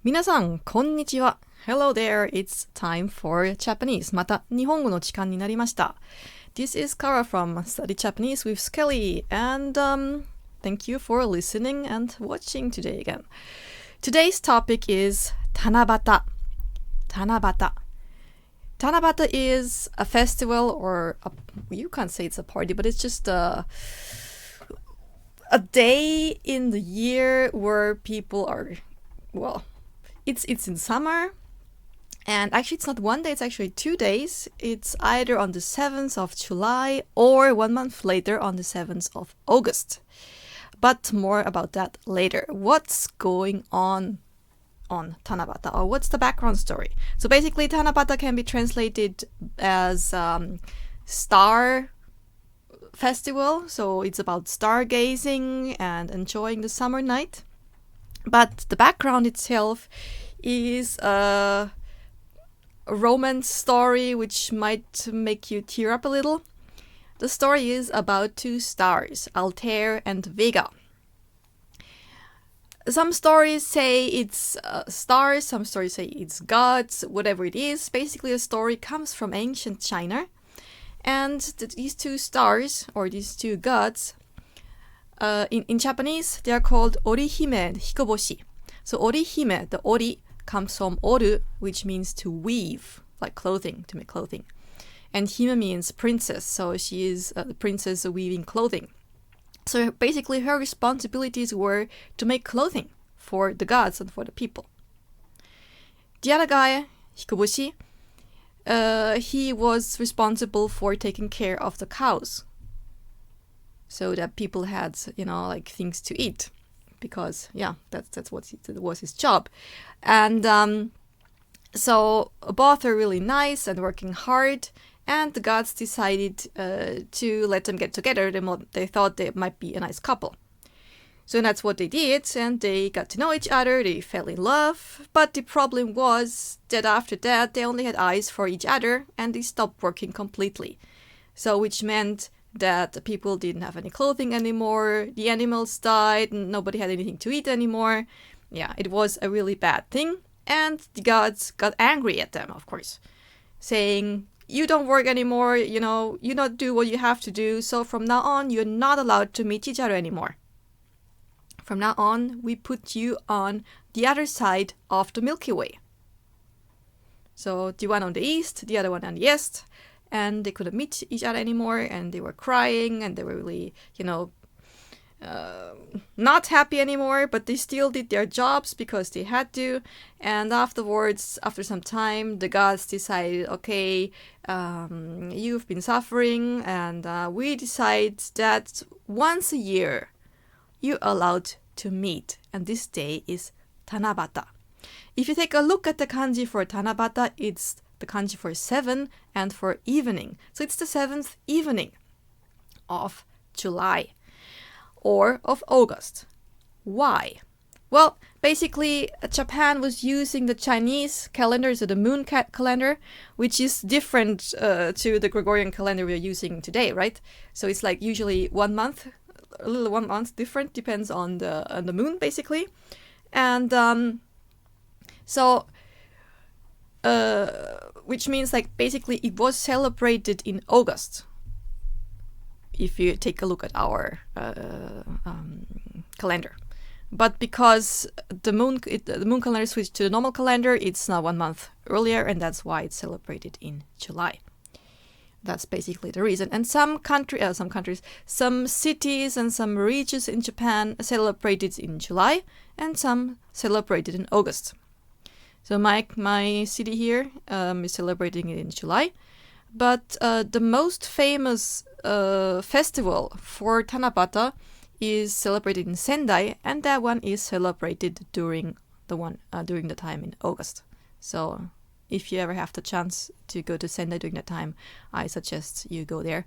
皆さん、こんにちは。Hello there, it's time for Japanese. また、日本語の時間になりました。This is Kara from Study Japanese with Skelly, and thank you for listening and watching today again. Today's topic is Tanabata. Tanabata. Tanabata is a festival, or you can't say it's a party, but it's just a day in the year where people are, well, it's in summer, and actually it's not one day, it's actually 2 days. It's either on the 7th of July or 1 month later on the 7th of August. But more about that later. What's going on Tanabata, or what's the background story? So basically Tanabata can be translated as star festival, so it's about stargazing and enjoying the summer night. But the background itself is a romance story which might make you tear up a little. The story is about two stars, Altair and Vega. Some stories say it's stars, some stories say it's gods, whatever it is. Basically, the story comes from ancient China. And these two stars, or these two gods, in Japanese, they are called Orihime and Hikoboshi. So Orihime, the ori, comes from oru, which means to weave, like clothing, to make clothing. And hime means princess, so she is the princess weaving clothing. So basically her responsibilities were to make clothing for the gods and for the people. The other guy, Hikoboshi, he was responsible for taking care of the cows, so that people had, like things to eat, because that's what was his job. And so both are really nice and working hard, and the gods decided to let them get together. They thought they might be a nice couple. So that's what they did, and they got to know each other, they fell in love, but the problem was that after that they only had eyes for each other, and they stopped working completely. So which meant that the people didn't have any clothing anymore, the animals died, and nobody had anything to eat anymore. Yeah, it was a really bad thing, and the gods got angry at them, of course, saying, you don't work anymore, you not do what you have to do, so from now on you're not allowed to meet each other anymore. From now on, we put you on the other side of the Milky Way. So the one on the east, the other one on the west, and they couldn't meet each other anymore, and they were crying, and they were really, not happy anymore, but they still did their jobs because they had to. And afterwards, after some time, the gods decided, okay, you've been suffering, and we decide that once a year you're allowed to meet, and this day is Tanabata. If you take a look at the kanji for Tanabata, it's the kanji for 7 and for evening. So it's the 7th evening of July or of August. Why? Well, basically, Japan was using the Chinese calendar, so the moon calendar, which is different to the Gregorian calendar we're using today, right? So it's like usually 1 month, a little 1 month different, depends on the moon, basically. And which means like basically it was celebrated in August, if you take a look at our calendar. But because the moon calendar switched to the normal calendar, it's now 1 month earlier, and that's why it's celebrated in July. That's basically the reason. And some cities and some regions in Japan celebrated in July, and some celebrated in August. So my city here is celebrating it in July. But the most famous festival for Tanabata is celebrated in Sendai, and that one is celebrated during the time in August. So if you ever have the chance to go to Sendai during that time, I suggest you go there.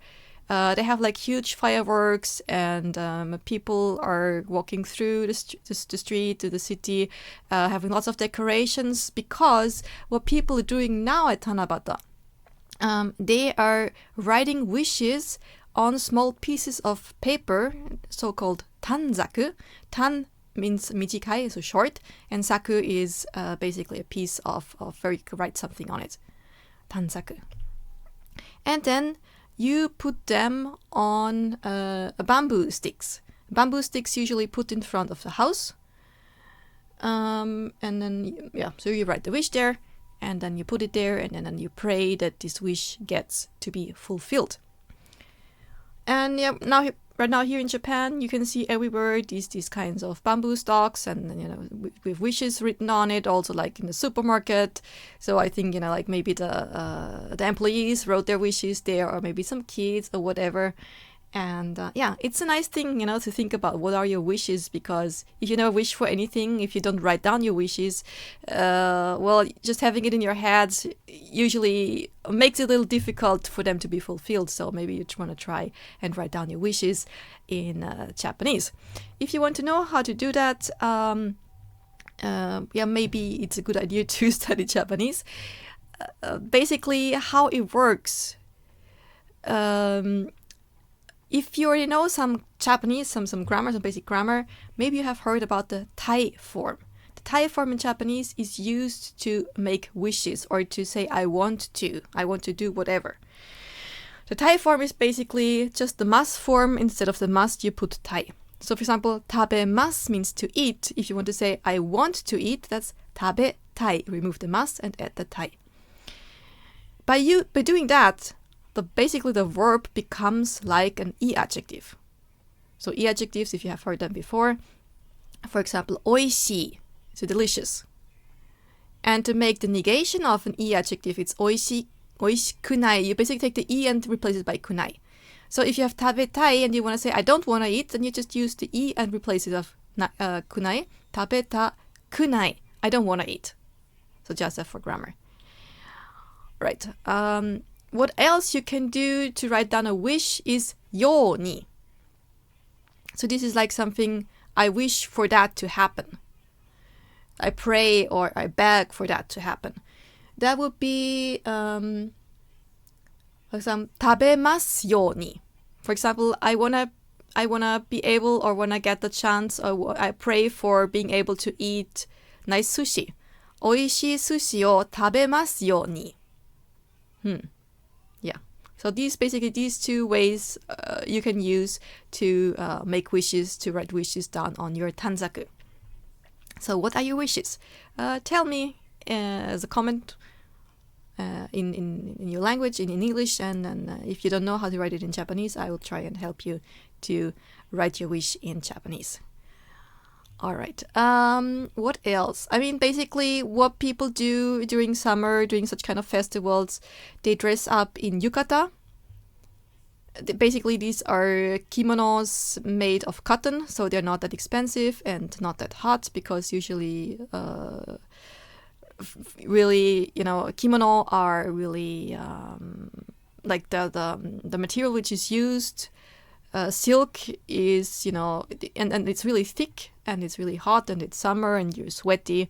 They have like huge fireworks, and people are walking through the street to the city, having lots of decorations, because what people are doing now at Tanabata, they are writing wishes on small pieces of paper, so-called tanzaku. Tan means michikai, so short, and saku is basically a piece of where you could write something on it. Tansaku. And then you put them on bamboo sticks. Bamboo sticks usually put in front of the house. And then, so you write the wish there, and then you put it there, and then you pray that this wish gets to be fulfilled. And right now here in Japan, you can see everywhere these kinds of bamboo stalks, and with wishes written on it. Also, like in the supermarket. So I think like maybe the employees wrote their wishes there, or maybe some kids or whatever. And it's a nice thing, to think about what are your wishes, because if you never wish for anything, if you don't write down your wishes, just having it in your head usually makes it a little difficult for them to be fulfilled. So maybe you want to try and write down your wishes in Japanese. If you want to know how to do that, maybe it's a good idea to study Japanese. Basically, how it works. If you already know some Japanese, some grammar, some basic grammar, maybe you have heard about the tai form. The tai form in Japanese is used to make wishes, or to say I want to do whatever. The tai form is basically just the mas form. Instead of the must, you put tai. So for example, tabemasu means to eat. If you want to say I want to eat, that's tabetai. Remove the mas and add the tai. By doing that, basically the verb becomes like an e adjective. So e adjectives, if you have heard them before, for example, oishii, so delicious. And to make the negation of an e adjective, it's oishikunai. You basically take the e and replace it by kunai. So if you have tabetai and you want to say I don't want to eat, then you just use the e and replace it with kunai. Tabeta kunai. I don't want to eat. So just that for grammar. Right. What else you can do to write down a wish is yoni. So this is like something I wish for that to happen. I pray or I beg for that to happen. That would be for example, tabemasu yoni. For example, I wanna be able, or when I get the chance, or I pray for being able to eat nice sushi. Oishii sushi o tabemasu yoni. So these two ways you can use to make wishes, to write wishes down on your tanzaku. So what are your wishes? Tell me as a comment in your language, in English, and if you don't know how to write it in Japanese, I will try and help you to write your wish in Japanese. All right. What else? I mean, basically, what people do during summer, during such kind of festivals, they dress up in yukata. Basically, these are kimonos made of cotton, so they're not that expensive and not that hot, because usually, really, kimono are really like the material which is used. Silk is, and it's really thick, and it's really hot, and it's summer, and you're sweaty,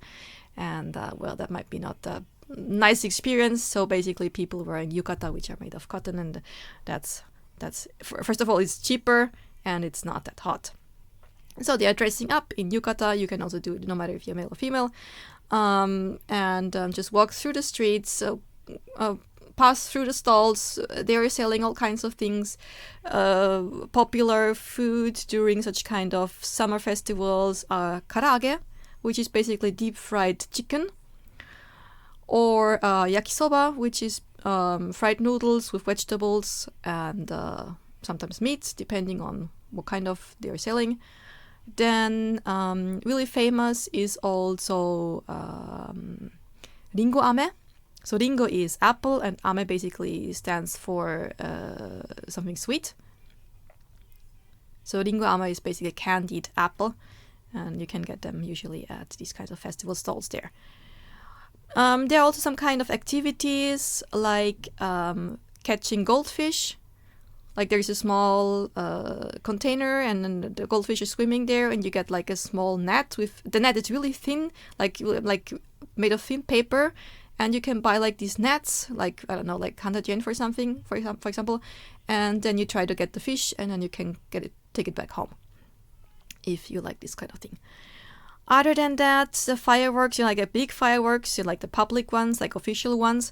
and that might be not a nice experience. So basically, people wearing yukata, which are made of cotton, and that's first of all, it's cheaper, and it's not that hot. So they are dressing up in yukata. You can also do it no matter if you're male or female, and just walk through the streets. Pass through the stalls. They are selling all kinds of things, popular food during such kind of summer festivals, karaage, which is basically deep fried chicken, or yakisoba, which is fried noodles with vegetables and sometimes meat, depending on what kind of they are selling. Then really famous is also ringo ame. So ringo is apple, and ame basically stands for something sweet. So ringo ame is basically candied apple, and you can get them usually at these kinds of festival stalls there. There are also some kind of activities like catching goldfish. Like there's a small container, and then the goldfish is swimming there, and you get like a small net. With the net is really thin, like made of thin paper. And you can buy like these nets, like, I don't know, like 100 yen for something, for example. And then you try to get the fish, and then you can take it back home if you like this kind of thing. Other than that, the fireworks, like the big fireworks, like the public ones, like official ones,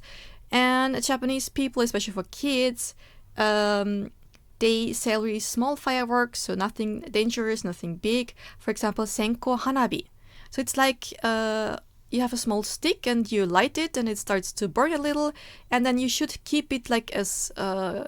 and Japanese people, especially for kids, they sell really small fireworks, so nothing dangerous, nothing big. For example, senko hanabi. So it's like you have a small stick and you light it and it starts to burn a little, and then you should keep it like as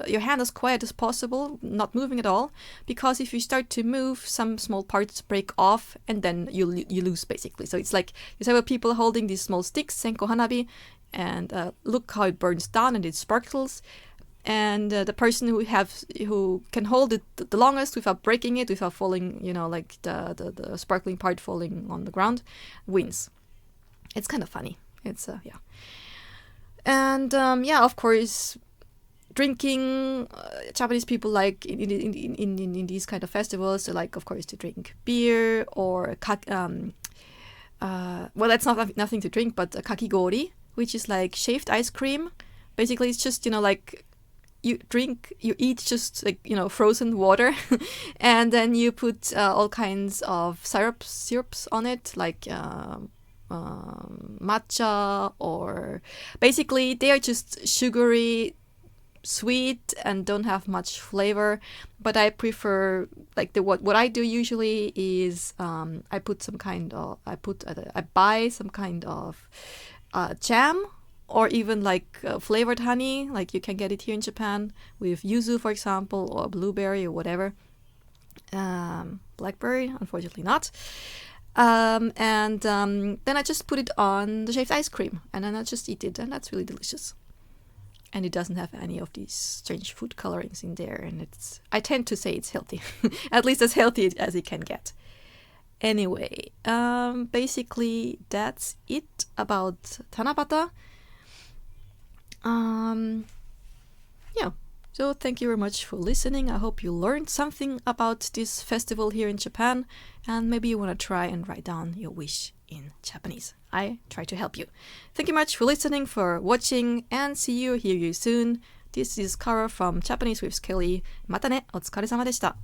your hand as quiet as possible, not moving at all, because if you start to move, some small parts break off and then you lose basically. So it's like you several people holding these small sticks, senko hanabi, and look how it burns down and it sparkles. And the person who can hold it the longest without breaking it, without falling, like the sparkling part falling on the ground, wins. It's kind of funny. It's yeah. And of course, drinking. Japanese people like in these kind of festivals, they like, of course, to drink beer or well, that's not nothing to drink, but kakigori, which is like shaved ice cream. Basically, it's just like you eat just like frozen water, and then you put all kinds of syrups on it, like matcha, or basically they are just sugary, sweet, and don't have much flavor. But I prefer like what I do usually is I buy some kind of jam, or even like flavored honey, like you can get it here in Japan with yuzu, for example, or blueberry or whatever. Blackberry, unfortunately not. And then I just put it on the shaved ice cream, and then I just eat it, and that's really delicious. And it doesn't have any of these strange food colorings in there, and I tend to say it's healthy, at least as healthy as it can get. Anyway, basically that's it about Tanabata. Yeah, so thank you very much for listening. I hope you learned something about this festival here in Japan, and maybe you want to try and write down your wish in Japanese. I try to help you. Thank you much for listening, for watching, and see you, hear you soon. This is Kara from Japanese with Kelly. またね、お疲れ様でした。